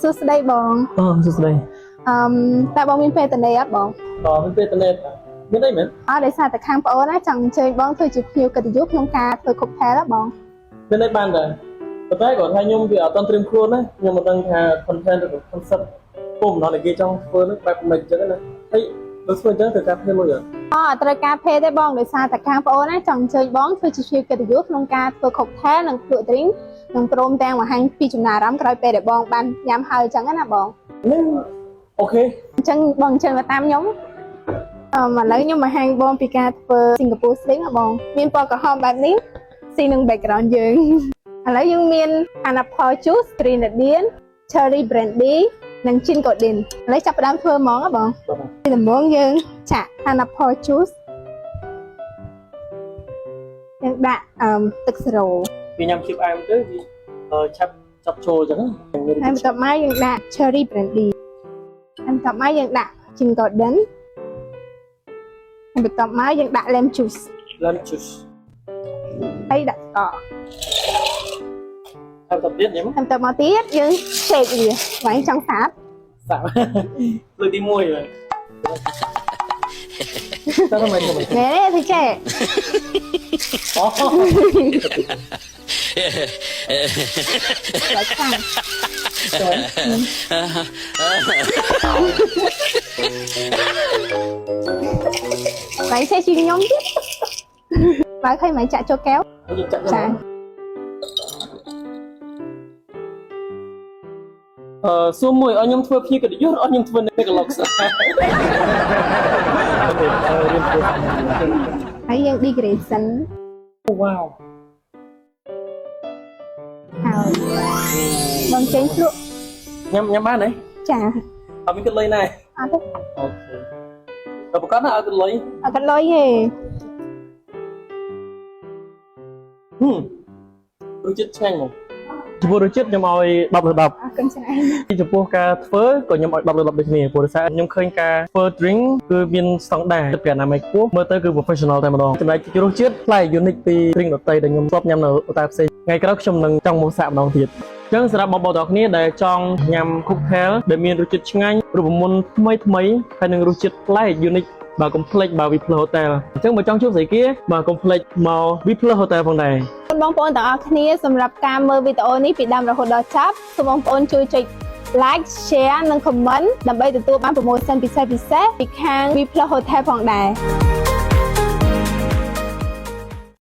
សួស្ដីបងសួស្ដីតើបងមានពេលតនេអត់បងមានពេលតនេមានអីមែនដោយសារតែខាងប្អូនណាចង់អញ្ជើញបងធ្វើជាភ្ញៀវកិត្តិយសក្នុងការធ្វើខុបខែណាបងមានអីបានដែរប៉ុន្តែគាត់ថាខ្ញុំវាអត់ទាន់ត្រៀមខ្លួនណាខ្ញុំមិនដឹងថា content ឬ concept ពុំដល់គេចង់ធ្វើនឹងបែបមិនអញ្ចឹងណាហើយបើធ្វើអញ្ចឹងត្រូវការពេលលុយអត់ត្រូវការពេលទេបងដោយសារតែខាងប្អូនណាចង់អញ្ជើញបងធ្វើជាភ្ញៀវកិត្តិយសក្នុងការធ្វើខុបខែនិងធ្វើ drink និងព្រមទាំងបង្ហាញពីចំណារអារម្មណ៍ក្រោយពេលដែលបងបានញ៉ាំហើយអញ្ចឹងណាបងអូខេអញ្ចឹងបងអញ្ជើញមកតាមខ្ញុំឥឡូវខ្ញុំបង្ហាញបងពីការធ្វើ Singapore Sling ណាបងមានពណ៌ក្រហមបែបនេះស៊ីនឹង background យើងឥឡូវយើងមាន Pineapple Juice Grenadine Cherry Brandy និង Gin Golden ឥឡូវចាប់ផ្ដើមធ្វើហ្មងណាបងពីដំបូងយើងចាក់ Pineapple Juice យើងដាក់ទឹកសេរ៉ូវាញ៉ាំជាតិផ្អែមទៅវាឆាប់ចាប់ចូលអញ្ចឹងហើយបន្ទាប់មកយើងដាក់ Cherry Brandy ហើយបន្ទាប់មកយើងដាក់ Gin Golden ហើយបន្ទាប់មកយើងដាក់ Lemon Juice ហើយដាក់ស្ករហើយបន្ទាប់ទៀតញ៉ាំហើយបន្ទាប់មកទៀតយើង shake វាបងចង់សាបលើកទី1ហើយតើមិនមែនទេធីចេអូlại khăn bạn sẽ chuyên nhóm chứ bạn thấy mày chạy cho kéo chạy số mùi ở nhóm thưa phía cái đứa ở nhóm thưa này cái lọc sao hãy dân đi cái xanh wow vâng chén luôn nhắm bán này chà ở bên cái lưới này ok rồi có nó ở cái lưới gì đôi chết chanh một vô đôi chết nhầm oi đọc được đọc khi chụp vô ca phớ của nhầm oi đọc được đọc được nè của sao nhầm khơi ca phớ drink cứ viên sóng đà tất cả là mấy quốc mơ tới cứ professional tại mà đó trong đấy chỉ đôi chết lại unique thì drink ở tây để nhầm shop nhầm ở tại FC ngay cái đó trong nâng trong một sạp đồng thiệt chẳng sẽ bọc bọc đọc này để trong nhằm khúc khéo để miền đôi chết ngay rồi một mấy hay nâng đôi chết lại unique và complex vào Vipler Hotel chẳng mà trong chút gì kia mà complex màu Vipler Hotel phòng này បងប្អូនទាំងអស់គ្នាសម្រាប់ការមើលវីដេអូនេះពីដើមរហូតដល់ចប់សូមបងប្អូនជួយចុច like share និង comment ដើម្បីទទួលបាន promotion ពិសេសពីខាង Vipler Hotel ផងដែរ